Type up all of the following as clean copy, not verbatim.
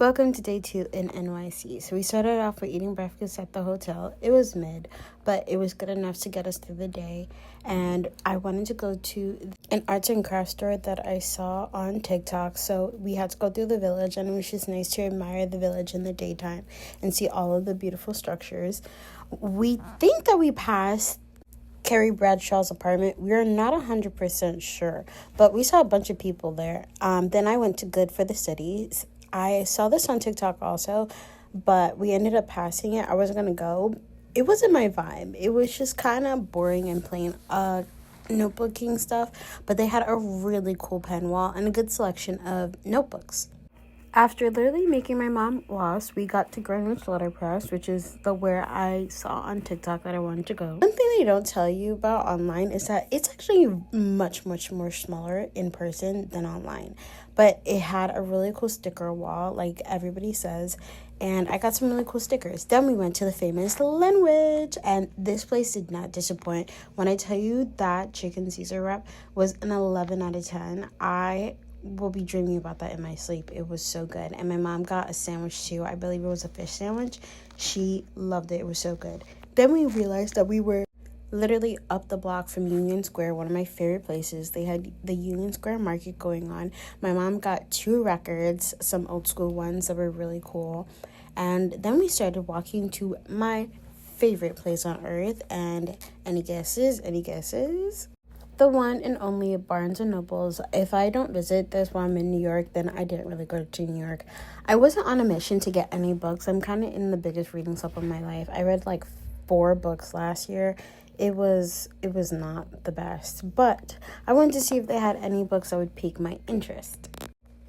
Welcome to day 2 in NYC. So we started off with eating breakfast at the hotel. It was mid, but it was good enough to get us through the day. And I wanted to go to an arts and crafts store that I saw on TikTok. So we had to go through the village, and it was just nice to admire the village in the daytime and see all of the beautiful structures. We think that we passed Carrie Bradshaw's apartment. We're not 100% sure, but we saw a bunch of people there. Then I went to Good for the City. I saw this on TikTok also, but we ended up passing it. I wasn't going to go. It wasn't my vibe. It was just kind of boring and plain notebooking stuff, but they had a really cool pen wall and a good selection of notebooks. After literally making my mom lost, we got to Greenwich Letterpress, which is the where I saw on TikTok that I wanted to go. One thing they don't tell you about online is that it's actually much more smaller in person than online. But it had a really cool sticker wall, like everybody says, and I got some really cool stickers. Then we went to the famous Lenwich, and this place did not disappoint. When I tell you that chicken Caesar wrap was an 11 out of 10, I will be dreaming about that in my sleep. It was so good. And my mom got a sandwich too. I believe it was a fish sandwich. She loved it. It was so good. Then we realized that we were literally up the block from Union Square, one of my favorite places. They had the Union Square Market going on. My mom got 2 records, some old school ones that were really cool. And then we started walking to my favorite place on earth. And any guesses? The one and only Barnes & Nobles. If I don't visit this while I'm in New York, then I didn't really go to New York. I wasn't on a mission to get any books. I'm kind of in the biggest reading slump of my life. I read like 4 books last year. It was not the best, but I wanted to see if they had any books that would pique my interest.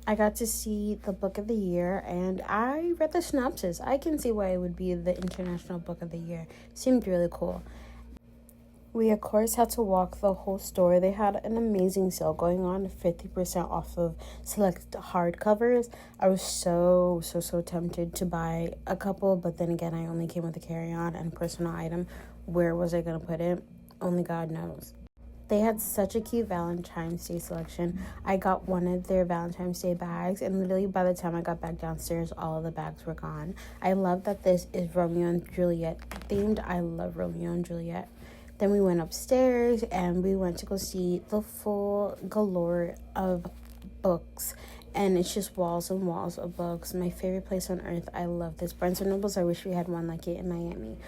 I got to see the book of the year, and I read the synopsis. I can see why it would be the International Book of the Year. Seemed really cool. We, of course, had to walk the whole store. They had an amazing sale going on, 50% off of select hardcovers. I was so tempted to buy a couple, but then again, I only came with a carry-on and personal item. Where was I going to put it? Only God knows. They had such a cute Valentine's Day selection. I got one of their Valentine's Day bags, and literally by the time I got back downstairs, all of the bags were gone. I love that this is Romeo and Juliet themed. I love Romeo and Juliet. Then we went upstairs and we went to go see the full galore of books. And it's just walls and walls of books. My favorite place on earth. I love this. Barnes & Nobles, I wish we had one like it in Miami.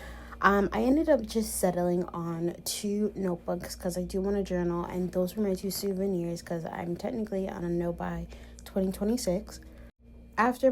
I ended up just settling on 2 notebooks because I do want to journal. And those were my 2 souvenirs because I'm technically on a no-buy 2026. After